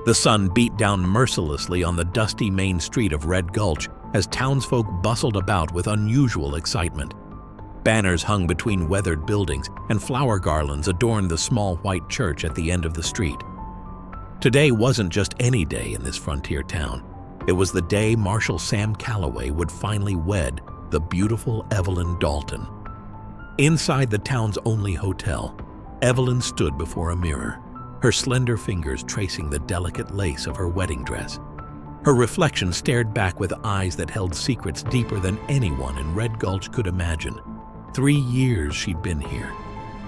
The sun beat down mercilessly on the dusty main street of Red Gulch as townsfolk bustled about with unusual excitement. Banners hung between weathered buildings, and flower garlands adorned the small white church at the end of the street. Today wasn't just any day in this frontier town. It was the day Marshal Sam Calloway would finally wed the beautiful Evelyn Dalton. Inside the town's only hotel, Evelyn stood before a mirror, her slender fingers tracing the delicate lace of her wedding dress. Her reflection stared back with eyes that held secrets deeper than anyone in Red Gulch could imagine. 3 years she'd been here,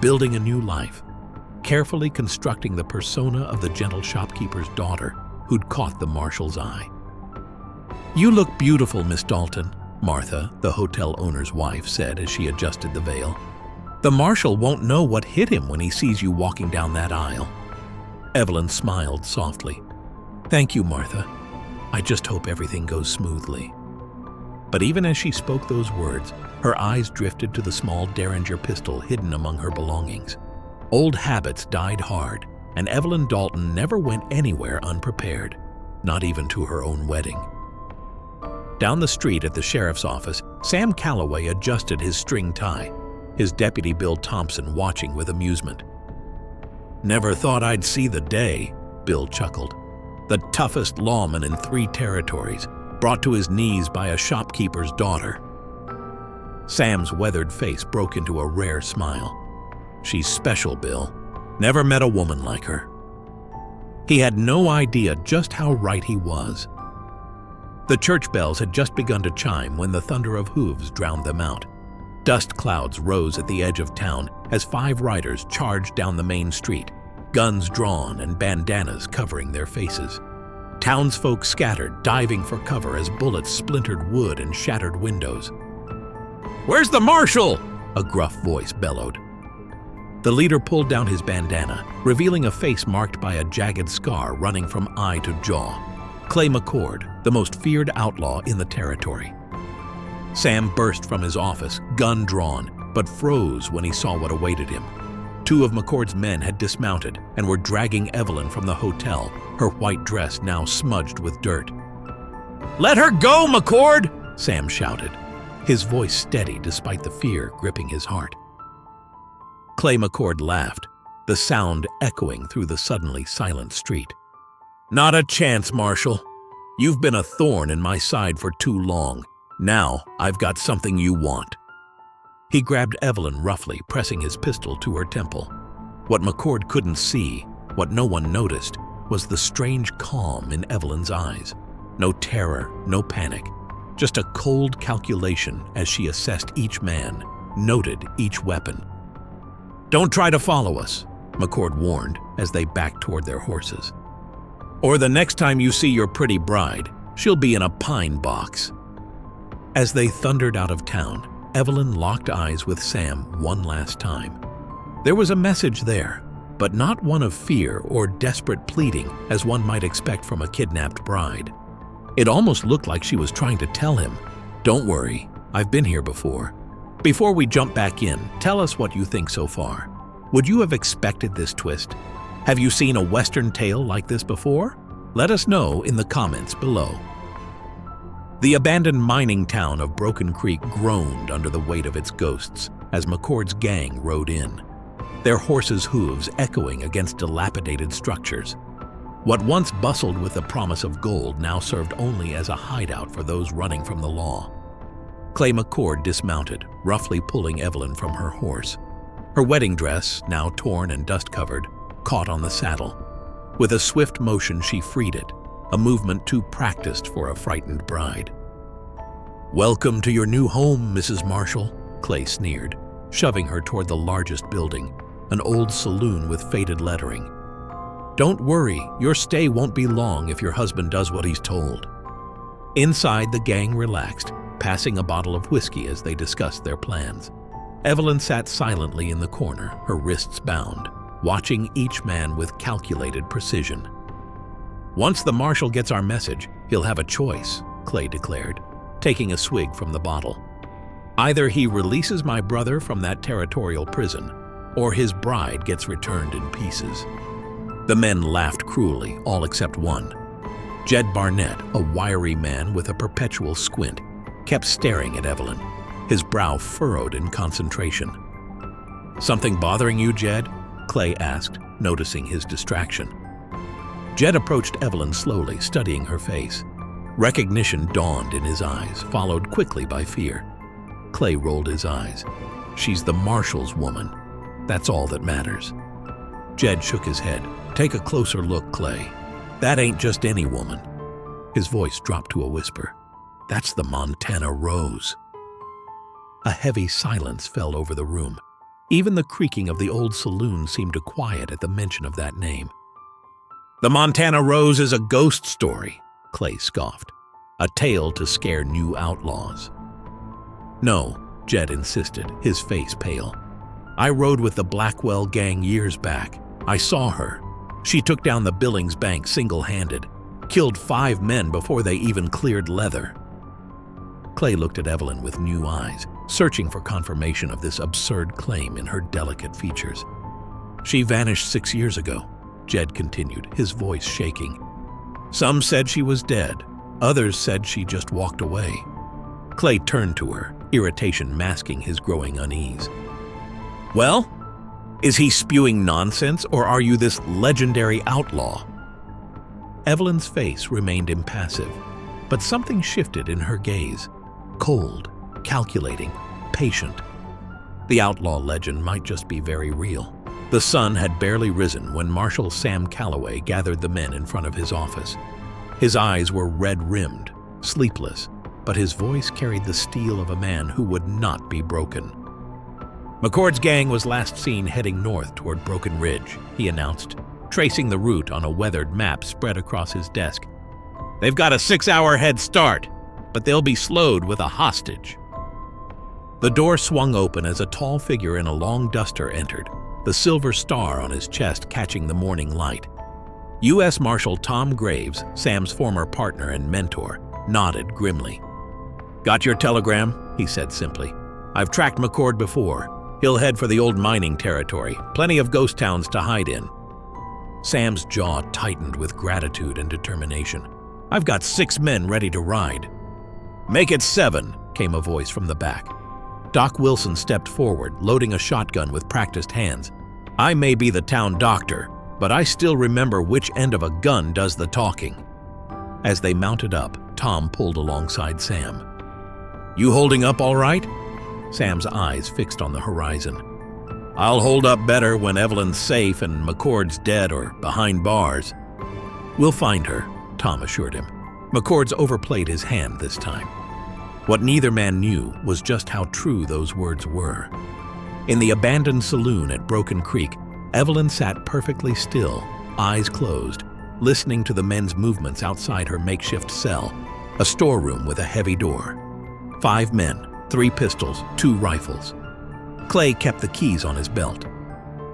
building a new life, carefully constructing the persona of the gentle shopkeeper's daughter who'd caught the marshal's eye. "You look beautiful, Miss Dalton," Martha, the hotel owner's wife, said as she adjusted the veil. "The marshal won't know what hit him when he sees you walking down that aisle." Evelyn smiled softly. "Thank you, Martha. I just hope everything goes smoothly." But even as she spoke those words, her eyes drifted to the small Derringer pistol hidden among her belongings. Old habits died hard, and Evelyn Dalton never went anywhere unprepared, not even to her own wedding. Down the street at the sheriff's office, Sam Calloway adjusted his string tie, his deputy Bill Thompson watching with amusement. "Never thought I'd see the day," Bill chuckled. "The toughest lawman in 3 territories, brought to his knees by a shopkeeper's daughter." Sam's weathered face broke into a rare smile. "She's special, Bill. Never met a woman like her." He had no idea just how right he was. The church bells had just begun to chime when the thunder of hooves drowned them out. Dust clouds rose at the edge of town as 5 riders charged down the main street, guns drawn and bandanas covering their faces. Townsfolk scattered, diving for cover as bullets splintered wood and shattered windows. "Where's the marshal?" a gruff voice bellowed. The leader pulled down his bandana, revealing a face marked by a jagged scar running from eye to jaw. Clay McCord, the most feared outlaw in the territory. Sam burst from his office, gun drawn, but froze when he saw what awaited him. 2 of McCord's men had dismounted and were dragging Evelyn from the hotel, her white dress now smudged with dirt. "Let her go, McCord!" Sam shouted, his voice steady despite the fear gripping his heart. Clay McCord laughed, the sound echoing through the suddenly silent street. "Not a chance, Marshal. You've been a thorn in my side for too long. Now I've got something you want." He grabbed Evelyn roughly, pressing his pistol to her temple. What McCord couldn't see, what no one noticed, was the strange calm in Evelyn's eyes. No terror, no panic, just a cold calculation as she assessed each man, noted each weapon. "Don't try to follow us," McCord warned as they backed toward their horses. "Or the next time you see your pretty bride, she'll be in a pine box." As they thundered out of town, Evelyn locked eyes with Sam one last time. There was a message there, but not one of fear or desperate pleading as one might expect from a kidnapped bride. It almost looked like she was trying to tell him, "Don't worry, I've been here before. Before we jump back in, tell us what you think so far. Would you have expected this twist? Have you seen a Western tale like this before? Let us know in the comments below." The abandoned mining town of Broken Creek groaned under the weight of its ghosts as McCord's gang rode in, their horses' hooves echoing against dilapidated structures. What once bustled with the promise of gold now served only as a hideout for those running from the law. Clay McCord dismounted, roughly pulling Evelyn from her horse. Her wedding dress, now torn and dust-covered, caught on the saddle. With a swift motion, she freed it, a movement too practiced for a frightened bride. "Welcome to your new home, Mrs. Marshall," Clay sneered, shoving her toward the largest building, an old saloon with faded lettering. "Don't worry, your stay won't be long if your husband does what he's told." Inside, the gang relaxed, passing a bottle of whiskey as they discussed their plans. Evelyn sat silently in the corner, her wrists bound, watching each man with calculated precision. "Once the marshal gets our message, he'll have a choice," Clay declared, taking a swig from the bottle. "Either he releases my brother from that territorial prison, or his bride gets returned in pieces." The men laughed cruelly, all except one. Jed Barnett, a wiry man with a perpetual squint, kept staring at Evelyn, his brow furrowed in concentration. "Something bothering you, Jed?" Clay asked, noticing his distraction. Jed approached Evelyn slowly, studying her face. Recognition dawned in his eyes, followed quickly by fear. Clay rolled his eyes. "She's the Marshal's woman. That's all that matters." Jed shook his head. "Take a closer look, Clay. That ain't just any woman." His voice dropped to a whisper. "That's the Montana Rose." A heavy silence fell over the room. Even the creaking of the old saloon seemed to quiet at the mention of that name. "The Montana Rose is a ghost story," Clay scoffed. "A tale to scare new outlaws." "No," Jed insisted, his face pale. "I rode with the Blackwell gang years back. I saw her. She took down the Billings Bank single-handed, killed 5 men before they even cleared leather." Clay looked at Evelyn with new eyes, searching for confirmation of this absurd claim in her delicate features. "She vanished 6 years ago," Jed continued, his voice shaking. "Some said she was dead. Others said she just walked away." Clay turned to her, irritation masking his growing unease. "Well? Is he spewing nonsense, or are you this legendary outlaw?" Evelyn's face remained impassive, but something shifted in her gaze. Cold, calculating, patient. The outlaw legend might just be very real. The sun had barely risen when Marshal Sam Calloway gathered the men in front of his office. His eyes were red-rimmed, sleepless, but his voice carried the steel of a man who would not be broken. "McCord's gang was last seen heading north toward Broken Ridge," he announced, tracing the route on a weathered map spread across his desk. "They've got a 6-hour head start, but they'll be slowed with a hostage." The door swung open as a tall figure in a long duster entered, the silver star on his chest catching the morning light. U.S. Marshal Tom Graves, Sam's former partner and mentor, nodded grimly. "Got your telegram?" he said simply. "I've tracked McCord before. He'll head for the old mining territory, plenty of ghost towns to hide in." Sam's jaw tightened with gratitude and determination. "I've got 6 men ready to ride." "Make it 7, came a voice from the back. Doc Wilson stepped forward, loading a shotgun with practiced hands. "I may be the town doctor, but I still remember which end of a gun does the talking." As they mounted up, Tom pulled alongside Sam. "You holding up all right?" Sam's eyes fixed on the horizon. "I'll hold up better when Evelyn's safe and McCord's dead or behind bars." "We'll find her," Tom assured him. McCord's overplayed his hand this time. What neither man knew was just how true those words were. In the abandoned saloon at Broken Creek, Evelyn sat perfectly still, eyes closed, listening to the men's movements outside her makeshift cell, a storeroom with a heavy door. 5 men, 3 pistols, 2 rifles. Clay kept the keys on his belt.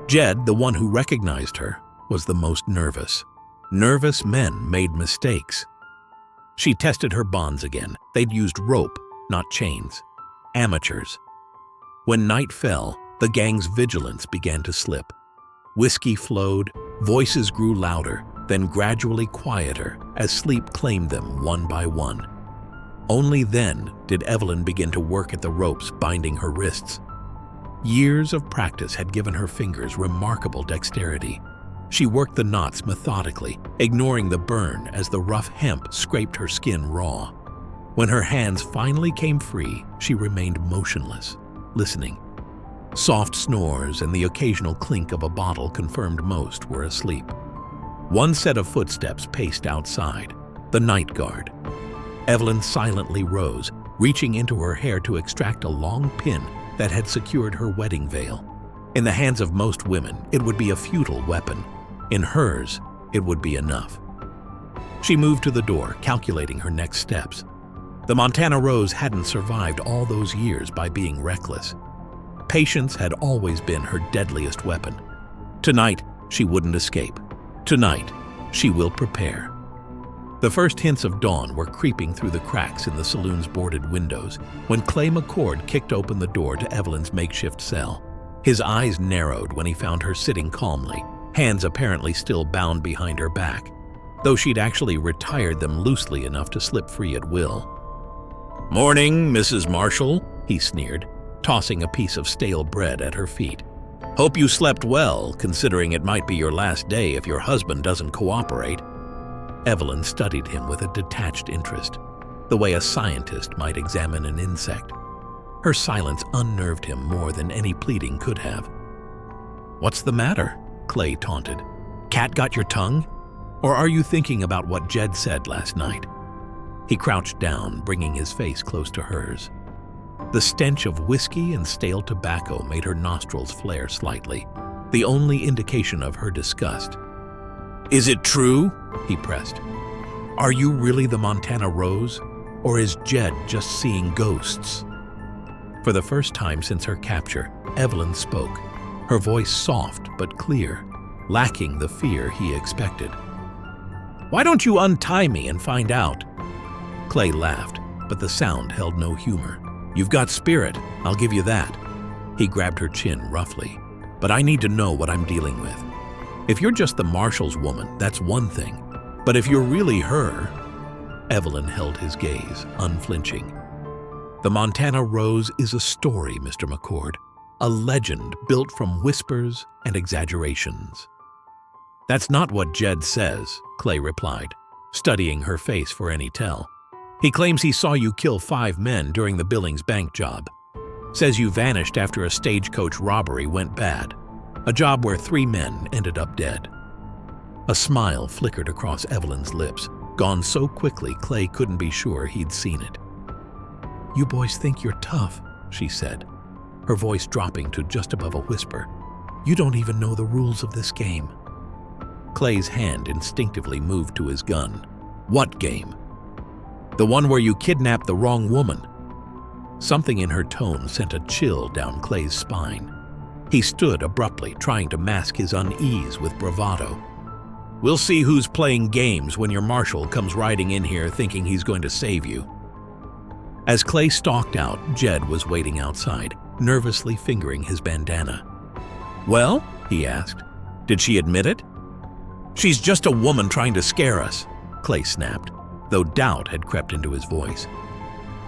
Jed, the one who recognized her, was the most nervous. Nervous men made mistakes. She tested her bonds again. They'd used rope, not chains. Amateurs. When night fell, the gang's vigilance began to slip. Whiskey flowed, voices grew louder, then gradually quieter as sleep claimed them one by one. Only then did Evelyn begin to work at the ropes binding her wrists. Years of practice had given her fingers remarkable dexterity. She worked the knots methodically, ignoring the burn as the rough hemp scraped her skin raw. When her hands finally came free, she remained motionless, listening. Soft snores and the occasional clink of a bottle confirmed most were asleep. One set of footsteps paced outside, the night guard. Evelyn silently rose, reaching into her hair to extract a long pin that had secured her wedding veil. In the hands of most women, it would be a futile weapon. In hers, it would be enough. She moved to the door, calculating her next steps. The Montana Rose hadn't survived all those years by being reckless. Patience had always been her deadliest weapon. Tonight, she wouldn't escape. Tonight, she will prepare. The first hints of dawn were creeping through the cracks in the saloon's boarded windows when Clay McCord kicked open the door to Evelyn's makeshift cell. His eyes narrowed when he found her sitting calmly, hands apparently still bound behind her back, though she'd actually retired them loosely enough to slip free at will. "Morning, Mrs. Marshall," he sneered, tossing a piece of stale bread at her feet. "Hope you slept well, considering it might be your last day if your husband doesn't cooperate." Evelyn studied him with a detached interest, the way a scientist might examine an insect. Her silence unnerved him more than any pleading could have. "What's the matter?" Clay taunted. "Cat got your tongue? Or are you thinking about what Jed said last night?" He crouched down, bringing his face close to hers. The stench of whiskey and stale tobacco made her nostrils flare slightly, the only indication of her disgust. "Is it true?" he pressed. "Are you really the Montana Rose? Or is Jed just seeing ghosts?" For the first time since her capture, Evelyn spoke, her voice soft but clear, lacking the fear he expected. "Why don't you untie me and find out?" Clay laughed, but the sound held no humor. "You've got spirit, I'll give you that." He grabbed her chin roughly. "But I need to know what I'm dealing with. If you're just the Marshal's woman, that's one thing. But if you're really her—" Evelyn held his gaze, unflinching. "The Montana Rose is a story, Mr. McCord, a legend built from whispers and exaggerations." "That's not what Jed says," Clay replied, studying her face for any tell. "He claims he saw you kill 5 men during the Billings bank job. Says you vanished after a stagecoach robbery went bad, a job where 3 men ended up dead." A smile flickered across Evelyn's lips, gone so quickly Clay couldn't be sure he'd seen it. "You boys think you're tough," she said, her voice dropping to just above a whisper. "You don't even know the rules of this game." Clay's hand instinctively moved to his gun. "What game?" "The one where you kidnapped the wrong woman." Something in her tone sent a chill down Clay's spine. He stood abruptly, trying to mask his unease with bravado. "We'll see who's playing games when your marshal comes riding in here thinking he's going to save you." As Clay stalked out, Jed was waiting outside, nervously fingering his bandana. "Well?" he asked. "Did she admit it?" "She's just a woman trying to scare us," Clay snapped, though doubt had crept into his voice.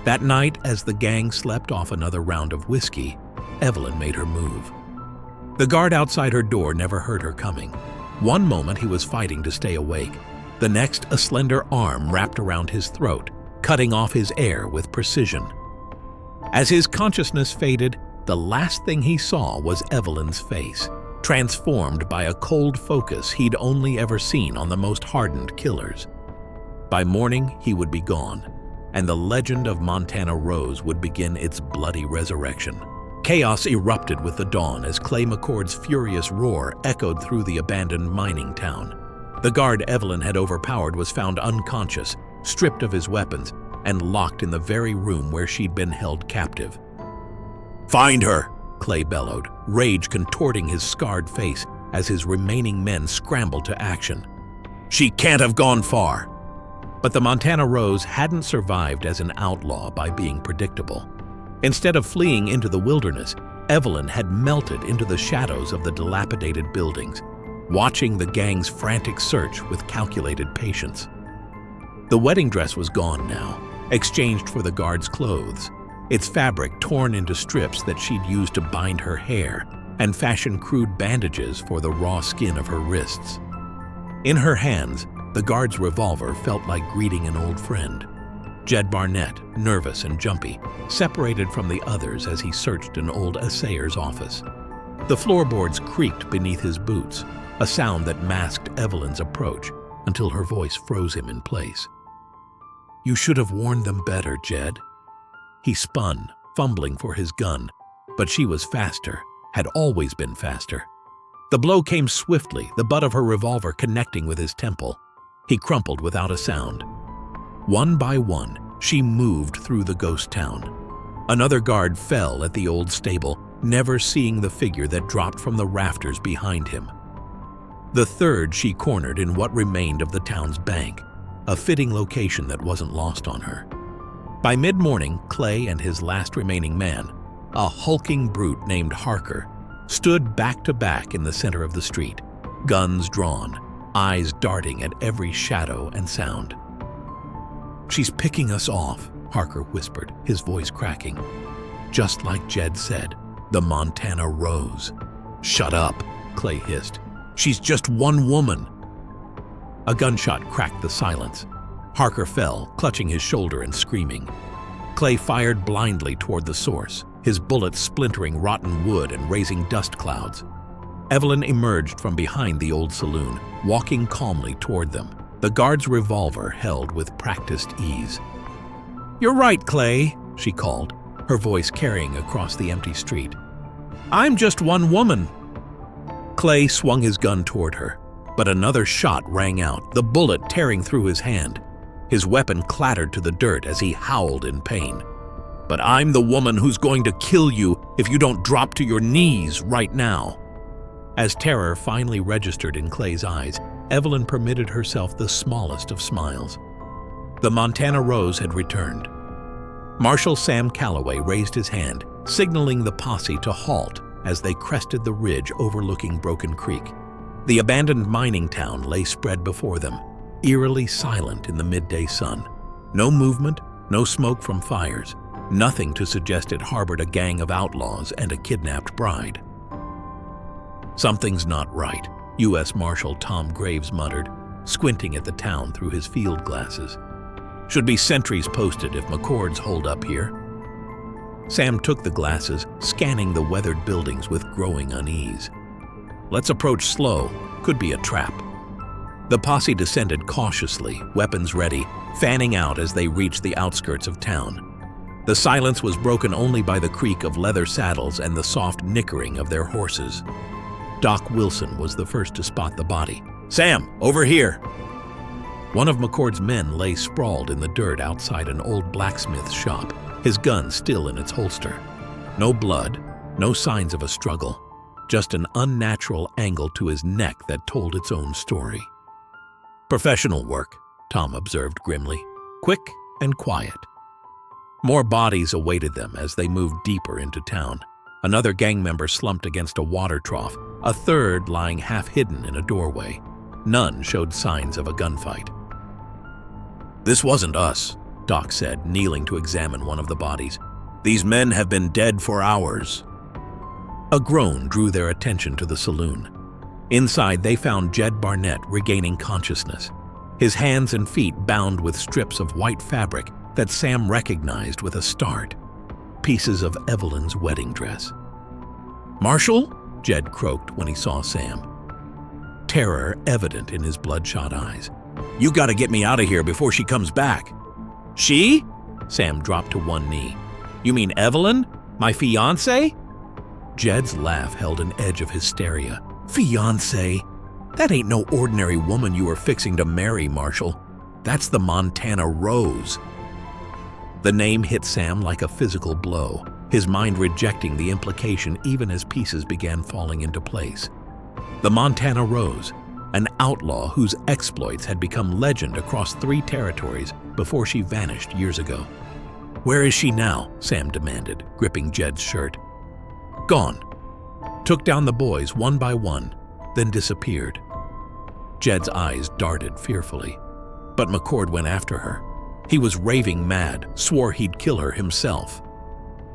That night, as the gang slept off another round of whiskey, Evelyn made her move. The guard outside her door never heard her coming. One moment he was fighting to stay awake. The next, a slender arm wrapped around his throat, cutting off his air with precision. As his consciousness faded, the last thing he saw was Evelyn's face, transformed by a cold focus he'd only ever seen on the most hardened killers. By morning, he would be gone, and the legend of Montana Rose would begin its bloody resurrection. Chaos erupted with the dawn as Clay McCord's furious roar echoed through the abandoned mining town. The guard Evelyn had overpowered was found unconscious, stripped of his weapons, and locked in the very room where she'd been held captive. "Find her!" Clay bellowed, rage contorting his scarred face as his remaining men scrambled to action. "She can't have gone far." But the Montana Rose hadn't survived as an outlaw by being predictable. Instead of fleeing into the wilderness, Evelyn had melted into the shadows of the dilapidated buildings, watching the gang's frantic search with calculated patience. The wedding dress was gone now, exchanged for the guard's clothes, its fabric torn into strips that she'd used to bind her hair and fashion crude bandages for the raw skin of her wrists. In her hands, the guard's revolver felt like greeting an old friend. Jed Barnett, nervous and jumpy, separated from the others as he searched an old assayer's office. The floorboards creaked beneath his boots, a sound that masked Evelyn's approach until her voice froze him in place. "You should have warned them better, Jed." He spun, fumbling for his gun, but she was faster, had always been faster. The blow came swiftly, the butt of her revolver connecting with his temple. He crumpled without a sound. One by one, she moved through the ghost town. Another guard fell at the old stable, never seeing the figure that dropped from the rafters behind him. The third she cornered in what remained of the town's bank, a fitting location that wasn't lost on her. By mid-morning, Clay and his last remaining man, a hulking brute named Harker, stood back to back in the center of the street, guns drawn, eyes darting at every shadow and sound. "She's picking us off," Harker whispered, his voice cracking. Just like Jed said, the Montana rose. "Shut up," Clay hissed. "She's just one woman." A gunshot cracked the silence. Harker fell, clutching his shoulder and screaming. Clay fired blindly toward the source, his bullets splintering rotten wood and raising dust clouds. Evelyn emerged from behind the old saloon, walking calmly toward them, the guard's revolver held with practiced ease. "You're right, Clay," she called, her voice carrying across the empty street. "I'm just one woman." Clay swung his gun toward her, but another shot rang out, the bullet tearing through his hand. His weapon clattered to the dirt as he howled in pain. "But I'm the woman who's going to kill you if you don't drop to your knees right now." As terror finally registered in Clay's eyes, Evelyn permitted herself the smallest of smiles. The Montana Rose had returned. Marshal Sam Calloway raised his hand, signaling the posse to halt as they crested the ridge overlooking Broken Creek. The abandoned mining town lay spread before them, eerily silent in the midday sun. No movement, no smoke from fires, nothing to suggest it harbored a gang of outlaws and a kidnapped bride. "Something's not right," U.S. Marshal Tom Graves muttered, squinting at the town through his field glasses. "Should be sentries posted if McCord's holed up here." Sam took the glasses, scanning the weathered buildings with growing unease. "Let's approach slow. Could be a trap." The posse descended cautiously, weapons ready, fanning out as they reached the outskirts of town. The silence was broken only by the creak of leather saddles and the soft nickering of their horses. Doc Wilson was the first to spot the body. "Sam, over here!" One of McCord's men lay sprawled in the dirt outside an old blacksmith shop, his gun still in its holster. No blood, no signs of a struggle, just an unnatural angle to his neck that told its own story. "Professional work," Tom observed grimly. "Quick and quiet." More bodies awaited them as they moved deeper into town. Another gang member slumped against a water trough, a third lying half-hidden in a doorway. None showed signs of a gunfight. "This wasn't us," Doc said, kneeling to examine one of the bodies. "These men have been dead for hours." A groan drew their attention to the saloon. Inside, they found Jed Barnett regaining consciousness, his hands and feet bound with strips of white fabric that Sam recognized with a start. Pieces of Evelyn's wedding dress. "Marshal?" Jed croaked when he saw Sam. Terror evident in his bloodshot eyes. "You gotta get me out of here before she comes back." "She?" Sam dropped to one knee. "You mean Evelyn? My fiancée?" Jed's laugh held an edge of hysteria. "Fiancée? That ain't no ordinary woman you were fixing to marry, Marshal. That's the Montana Rose." The name hit Sam like a physical blow, his mind rejecting the implication even as pieces began falling into place. The Montana Rose, an outlaw whose exploits had become legend across 3 territories before she vanished years ago. "Where is she now?" Sam demanded, gripping Jed's shirt. "Gone. Took down the boys one by one, then disappeared." Jed's eyes darted fearfully. But McCord went after her. He was raving mad, swore he'd kill her himself.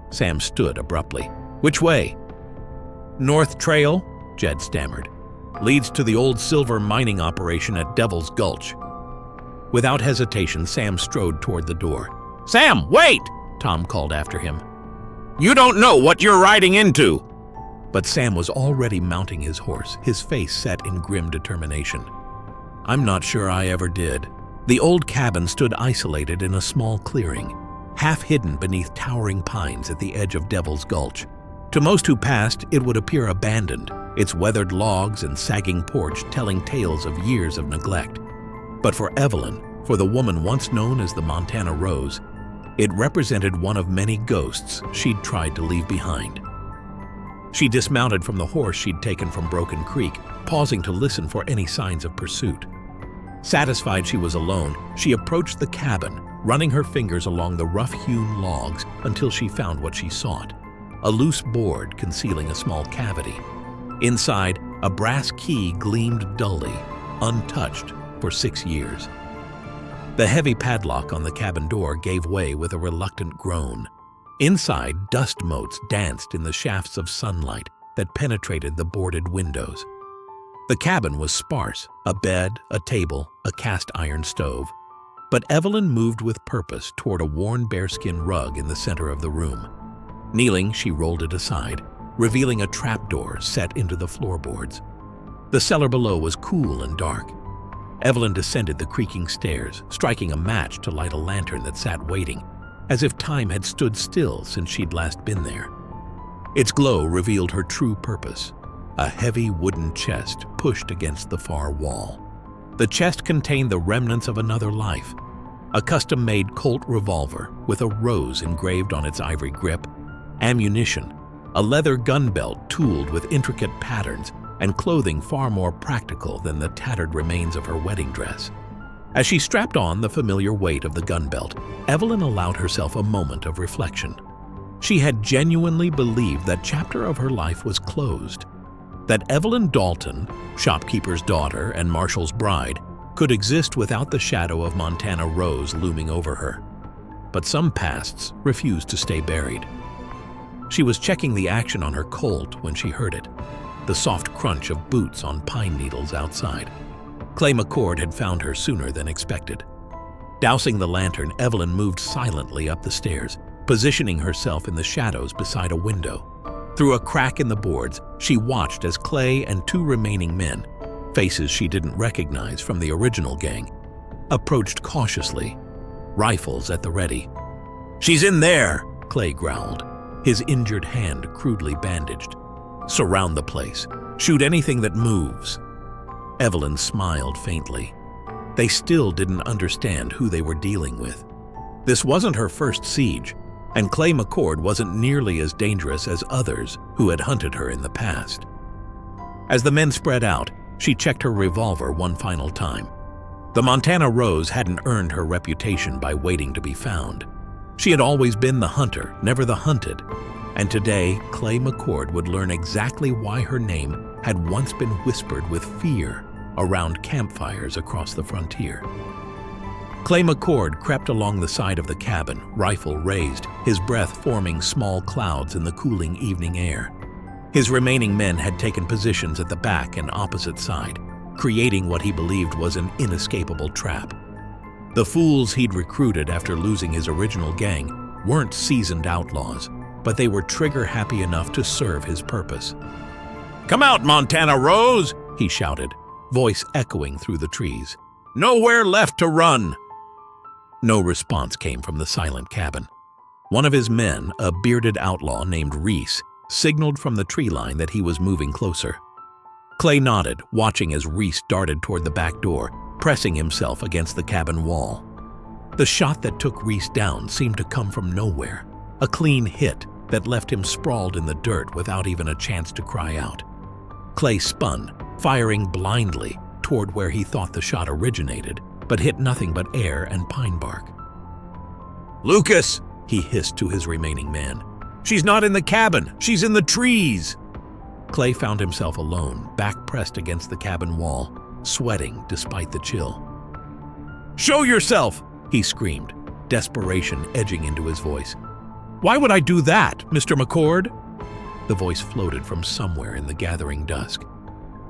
Sam stood abruptly. "Which way?" "North Trail," Jed stammered. "Leads to the old silver mining operation at Devil's Gulch." Without hesitation, Sam strode toward the door. "Sam, wait!" Tom called after him. "You don't know what you're riding into!" But Sam was already mounting his horse, his face set in grim determination. "I'm not sure I ever did." The old cabin stood isolated in a small clearing, half hidden beneath towering pines at the edge of Devil's Gulch. To most who passed, it would appear abandoned, its weathered logs and sagging porch telling tales of years of neglect. But for Evelyn, for the woman once known as the Montana Rose, it represented one of many ghosts she'd tried to leave behind. She dismounted from the horse she'd taken from Broken Creek, pausing to listen for any signs of pursuit. Satisfied she was alone, she approached the cabin, running her fingers along the rough-hewn logs until she found what she sought, a loose board concealing a small cavity. Inside, A brass key gleamed dully, untouched for 6 years. The heavy padlock on the cabin door gave way with a reluctant groan. Inside, dust motes danced in the shafts of sunlight that penetrated the boarded windows. The cabin was sparse, a bed, a table, a cast-iron stove. But Evelyn moved with purpose toward a worn bearskin rug in the center of the room. Kneeling, she rolled it aside, revealing a trapdoor set into the floorboards. The cellar below was cool and dark. Evelyn descended the creaking stairs, striking a match to light a lantern that sat waiting, as if time had stood still since she'd last been there. Its glow revealed her true purpose, a heavy wooden chest pushed against the far wall. The chest contained the remnants of another life, a custom-made Colt revolver with a rose engraved on its ivory grip, ammunition, a leather gun belt tooled with intricate patterns, and clothing far more practical than the tattered remains of her wedding dress. As she strapped on the familiar weight of the gun belt, Evelyn allowed herself a moment of reflection. She had genuinely believed that chapter of her life was closed, that Evelyn Dalton, shopkeeper's daughter and Marshal's bride, could exist without the shadow of Montana Rose looming over her. But some pasts refused to stay buried. She was checking the action on her Colt when she heard it, the soft crunch of boots on pine needles outside. Clay McCord had found her sooner than expected. Dousing the lantern, Evelyn moved silently up the stairs, positioning herself in the shadows beside a window. Through a crack in the boards, she watched as Clay and 2 remaining men, faces she didn't recognize from the original gang, approached cautiously, rifles at the ready. "She's in there!" Clay growled, his injured hand crudely bandaged. "Surround the place. Shoot anything that moves." Evelyn smiled faintly. They still didn't understand who they were dealing with. This wasn't her first siege, and Clay McCord wasn't nearly as dangerous as others who had hunted her in the past. As the men spread out, she checked her revolver one final time. The Montana Rose hadn't earned her reputation by waiting to be found. She had always been the hunter, never the hunted. And today, Clay McCord would learn exactly why her name had once been whispered with fear around campfires across the frontier. Clay McCord crept along the side of the cabin, rifle raised, his breath forming small clouds in the cooling evening air. His remaining men had taken positions at the back and opposite side, creating what he believed was an inescapable trap. The fools he'd recruited after losing his original gang weren't seasoned outlaws, but they were trigger-happy enough to serve his purpose. "Come out, Montana Rose!" he shouted, voice echoing through the trees. "Nowhere left to run!" No response came from the silent cabin. One of his men, a bearded outlaw named Reese, signaled from the tree line that he was moving closer. Clay nodded, watching as Reese darted toward the back door, pressing himself against the cabin wall. The shot that took Reese down seemed to come from nowhere, a clean hit that left him sprawled in the dirt without even a chance to cry out. Clay spun, firing blindly toward where he thought the shot originated, but hit nothing but air and pine bark. "Lucas!" he hissed to his remaining man. "She's not in the cabin! She's in the trees!" Clay found himself alone, back pressed against the cabin wall, sweating despite the chill. "Show yourself!" he screamed, desperation edging into his voice. "Why would I do that, Mr. McCord?" The voice floated from somewhere in the gathering dusk.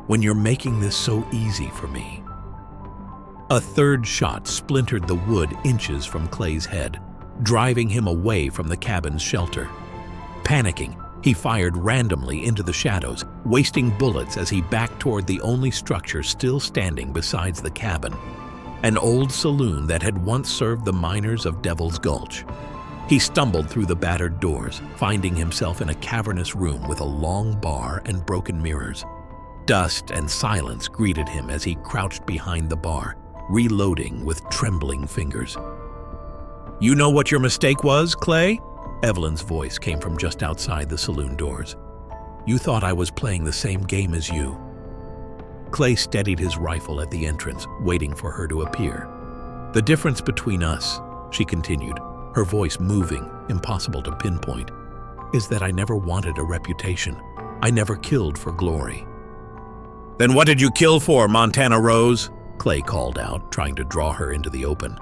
"When you're making this so easy for me." A third shot splintered the wood inches from Clay's head, driving him away from the cabin's shelter. Panicking, he fired randomly into the shadows, wasting bullets as he backed toward the only structure still standing besides the cabin, an old saloon that had once served the miners of Devil's Gulch. He stumbled through the battered doors, finding himself in a cavernous room with a long bar and broken mirrors. Dust and silence greeted him as he crouched behind the bar, reloading with trembling fingers. "You know what your mistake was, Clay?" Evelyn's voice came from just outside the saloon doors. "You thought I was playing the same game as you." Clay steadied his rifle at the entrance, waiting for her to appear. "The difference between us," she continued, her voice moving, impossible to pinpoint, "is that I never wanted a reputation. I never killed for glory." "Then what did you kill for, Montana Rose?" Clay called out, trying to draw her into the open.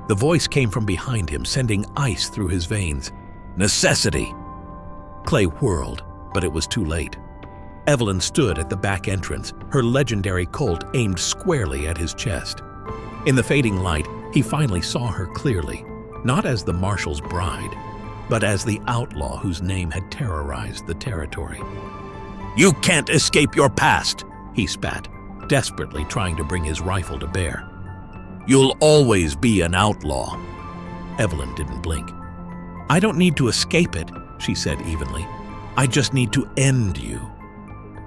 The voice came from behind him, sending ice through his veins. "Necessity!" Clay whirled, but it was too late. Evelyn stood at the back entrance, her legendary Colt aimed squarely at his chest. In the fading light, he finally saw her clearly, not as the Marshal's bride, but as the outlaw whose name had terrorized the territory. "You can't escape your past," he spat, desperately trying to bring his rifle to bear. "You'll always be an outlaw." Evelyn didn't blink. "I don't need to escape it," she said evenly. "I just need to end you."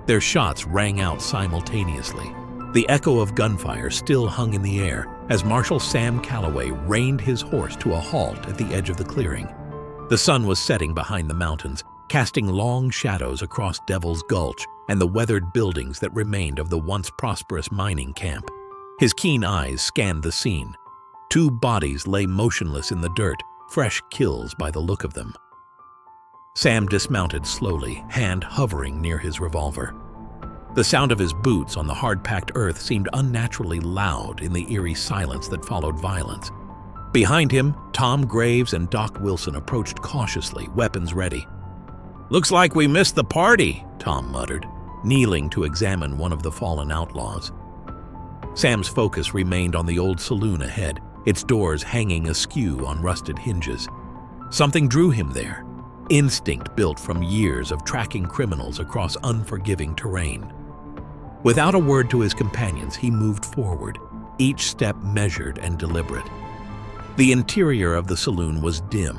Their shots rang out simultaneously. The echo of gunfire still hung in the air as Marshal Sam Calloway reined his horse to a halt at the edge of the clearing. The sun was setting behind the mountains, casting long shadows across Devil's Gulch and the weathered buildings that remained of the once prosperous mining camp. His keen eyes scanned the scene. 2 bodies lay motionless in the dirt, fresh kills by the look of them. Sam dismounted slowly, hand hovering near his revolver. The sound of his boots on the hard-packed earth seemed unnaturally loud in the eerie silence that followed violence. Behind him, Tom Graves and Doc Wilson approached cautiously, weapons ready. "Looks like we missed the party," Tom muttered, kneeling to examine one of the fallen outlaws. Sam's focus remained on the old saloon ahead, its doors hanging askew on rusted hinges. Something drew him there. Instinct built from years of tracking criminals across unforgiving terrain. Without a word to his companions, he moved forward, each step measured and deliberate. The interior of the saloon was dim,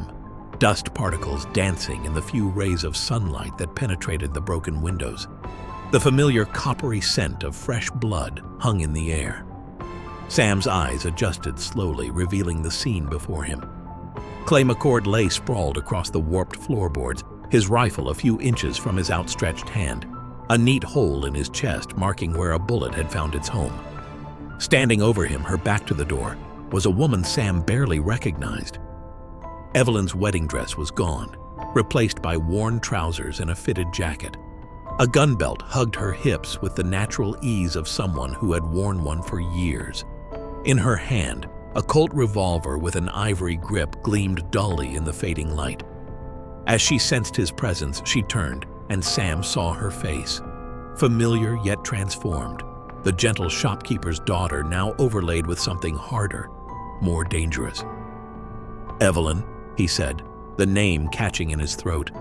dust particles dancing in the few rays of sunlight that penetrated the broken windows. The familiar coppery scent of fresh blood hung in the air. Sam's eyes adjusted slowly, revealing the scene before him. Clay McCord lay sprawled across the warped floorboards, his rifle a few inches from his outstretched hand, a neat hole in his chest marking where a bullet had found its home. Standing over him, her back to the door, was a woman Sam barely recognized. Evelyn's wedding dress was gone, replaced by worn trousers and a fitted jacket. A gun belt hugged her hips with the natural ease of someone who had worn one for years. In her hand, a Colt revolver with an ivory grip gleamed dully in the fading light. As she sensed his presence, she turned, and Sam saw her face. Familiar yet transformed, the gentle shopkeeper's daughter now overlaid with something harder, more dangerous. "Evelyn," he said, the name catching in his throat.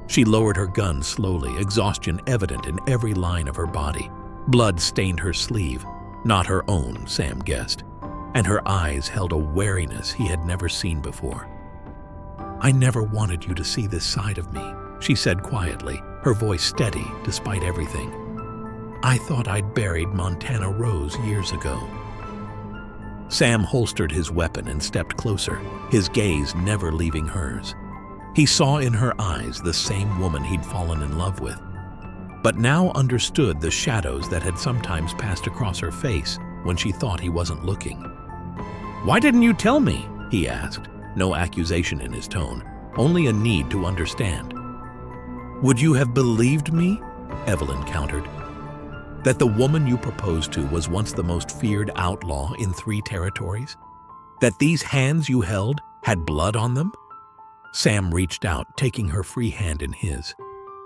She lowered her gun slowly, exhaustion evident in every line of her body. Blood stained her sleeve, not her own, Sam guessed, and her eyes held a wariness he had never seen before. "I never wanted you to see this side of me," she said quietly, her voice steady despite everything. "I thought I'd buried Montana Rose years ago." Sam holstered his weapon and stepped closer, his gaze never leaving hers. He saw in her eyes the same woman he'd fallen in love with, but now understood the shadows that had sometimes passed across her face when she thought he wasn't looking. "Why didn't you tell me?" he asked, no accusation in his tone, only a need to understand. "Would you have believed me?" Evelyn countered. "That the woman you proposed to was once the most feared outlaw in 3 territories? That these hands you held had blood on them?" Sam reached out, taking her free hand in his.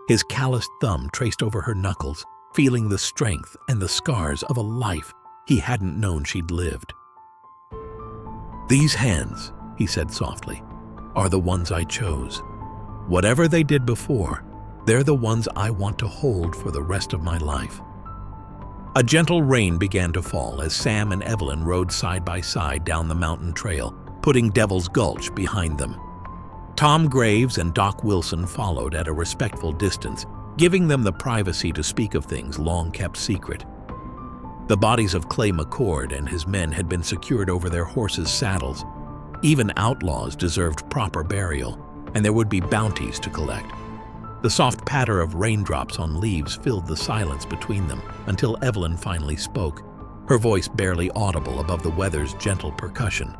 His calloused thumb traced over her knuckles, feeling the strength and the scars of a life he hadn't known she'd lived. "These hands," he said softly, "are the ones I chose. Whatever they did before, they're the ones I want to hold for the rest of my life." A gentle rain began to fall as Sam and Evelyn rode side by side down the mountain trail, putting Devil's Gulch behind them. Tom Graves and Doc Wilson followed at a respectful distance, giving them the privacy to speak of things long kept secret. The bodies of Clay McCord and his men had been secured over their horses' saddles. Even outlaws deserved proper burial, and there would be bounties to collect. The soft patter of raindrops on leaves filled the silence between them until Evelyn finally spoke, her voice barely audible above the weather's gentle percussion.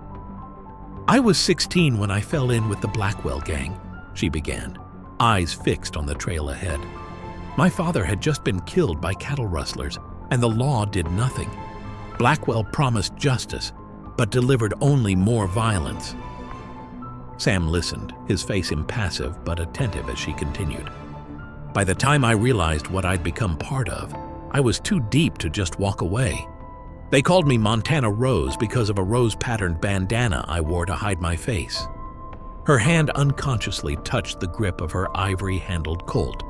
"I was 16 when I fell in with the Blackwell gang," she began, eyes fixed on the trail ahead. My father had just been killed by cattle rustlers, and the law did nothing. Blackwell promised justice, but delivered only more violence. Sam listened, his face impassive but attentive as she continued. By the time I realized what I'd become part of, I was too deep to just walk away. They called me Montana Rose because of a rose-patterned bandana I wore to hide my face. Her hand unconsciously touched the grip of her ivory-handled Colt.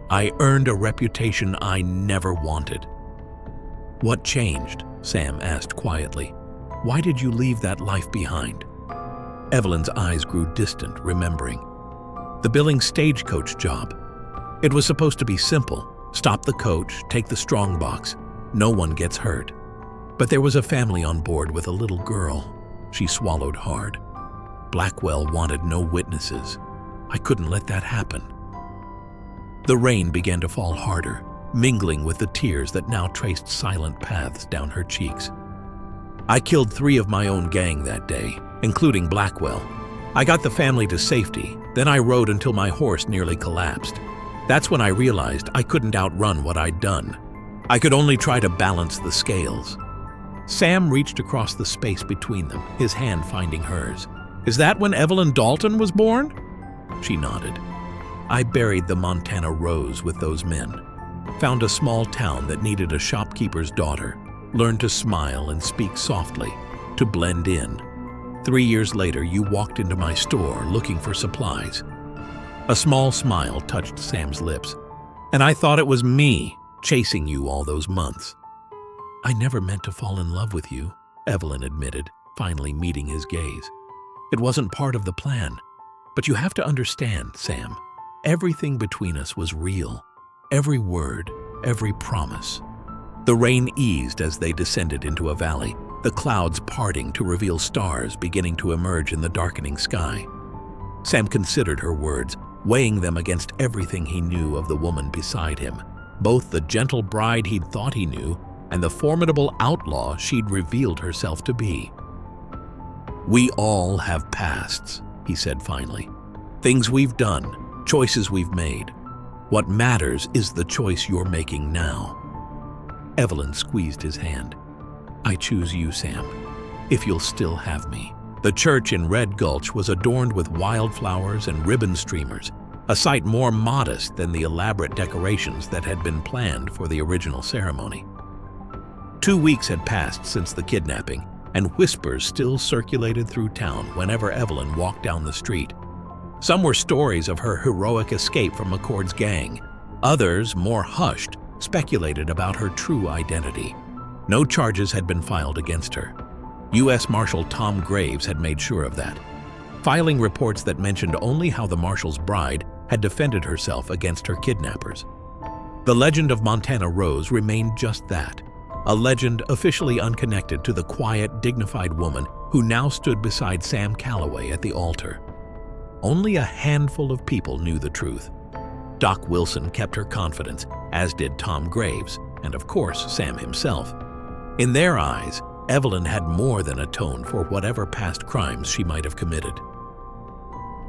I earned a reputation I never wanted. What changed? Sam asked quietly. Why did you leave that life behind? Evelyn's eyes grew distant, remembering. The Billings stagecoach job. It was supposed to be simple. Stop the coach, take the strong box. No one gets hurt. But there was a family on board with a little girl. She swallowed hard. Blackwell wanted no witnesses. I couldn't let that happen. The rain began to fall harder, mingling with the tears that now traced silent paths down her cheeks. I killed 3 of my own gang that day, including Blackwell. I got the family to safety, then I rode until my horse nearly collapsed. That's when I realized I couldn't outrun what I'd done. I could only try to balance the scales. Sam reached across the space between them, his hand finding hers. Is that when Evelyn Dalton was born? She nodded. I buried the Montana Rose with those men. Found a small town that needed a shopkeeper's daughter. Learned to smile and speak softly, to blend in. 3 years later, you walked into my store looking for supplies. A small smile touched Sam's lips, and I thought it was me chasing you all those months. I never meant to fall in love with you, Evelyn admitted, finally meeting his gaze. It wasn't part of the plan. But you have to understand, Sam, everything between us was real. Every word, every promise. The rain eased as they descended into a valley, the clouds parting to reveal stars beginning to emerge in the darkening sky. Sam considered her words, weighing them against everything he knew of the woman beside him, both the gentle bride he'd thought he knew and the formidable outlaw she'd revealed herself to be. We all have pasts, he said finally. Things we've done, choices we've made. What matters is the choice you're making now. Evelyn squeezed his hand. I choose you, Sam, if you'll still have me. The church in Red Gulch was adorned with wildflowers and ribbon streamers, a sight more modest than the elaborate decorations that had been planned for the original ceremony. 2 weeks had passed since the kidnapping, and whispers still circulated through town whenever Evelyn walked down the street. Some were stories of her heroic escape from McCord's gang. Others, more hushed, speculated about her true identity. No charges had been filed against her. U.S. Marshal Tom Graves had made sure of that, filing reports that mentioned only how the marshal's bride had defended herself against her kidnappers. The legend of Montana Rose remained just that, a legend officially unconnected to the quiet, dignified woman who now stood beside Sam Calloway at the altar. Only a handful of people knew the truth. Doc Wilson kept her confidence, as did Tom Graves, and of course Sam himself. In their eyes, Evelyn had more than atoned for whatever past crimes she might have committed.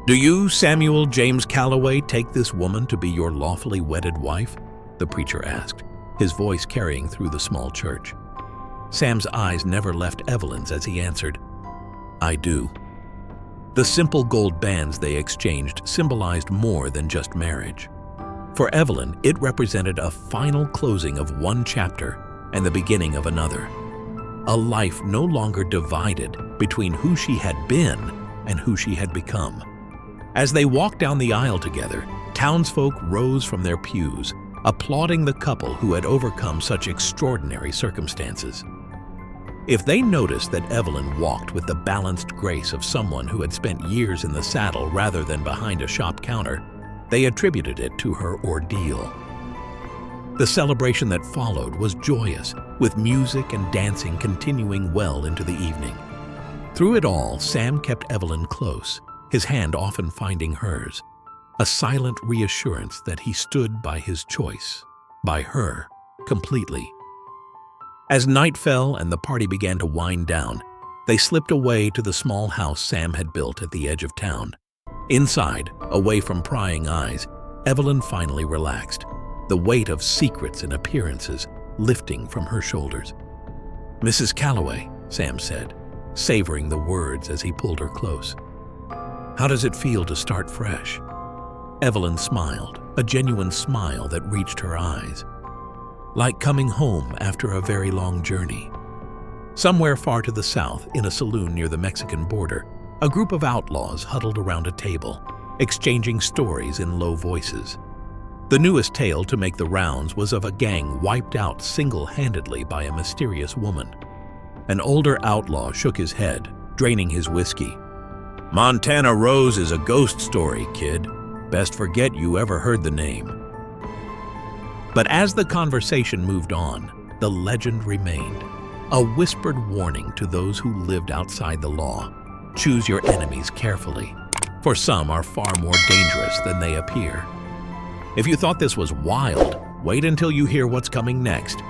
Do you, Samuel James Calloway, take this woman to be your lawfully wedded wife? The preacher asked, his voice carrying through the small church. Sam's eyes never left Evelyn's as he answered, I do. The simple gold bands they exchanged symbolized more than just marriage. For Evelyn, it represented a final closing of one chapter and the beginning of another. A life no longer divided between who she had been and who she had become. As they walked down the aisle together, townsfolk rose from their pews, applauding the couple who had overcome such extraordinary circumstances. If they noticed that Evelyn walked with the balanced grace of someone who had spent years in the saddle rather than behind a shop counter, they attributed it to her ordeal. The celebration that followed was joyous, with music and dancing continuing well into the evening. Through it all, Sam kept Evelyn close, his hand often finding hers, a silent reassurance that he stood by his choice, by her, completely. As night fell and the party began to wind down, they slipped away to the small house Sam had built at the edge of town. Inside, away from prying eyes, Evelyn finally relaxed. the weight of secrets and appearances lifting from her shoulders. "Mrs. Calloway," Sam said, savoring the words as he pulled her close. "How does it feel to start fresh?" Evelyn smiled, a genuine smile that reached her eyes. "Like coming home after a very long journey." Somewhere far to the south, in a saloon near the Mexican border, a group of outlaws huddled around a table, exchanging stories in low voices. The newest tale to make the rounds was of a gang wiped out single-handedly by a mysterious woman. An older outlaw shook his head, draining his whiskey. "Montana Rose is a ghost story, kid. Best forget you ever heard the name." But as the conversation moved on, the legend remained, a whispered warning to those who lived outside the law. Choose your enemies carefully, for some are far more dangerous than they appear. If you thought this was wild, wait until you hear what's coming next.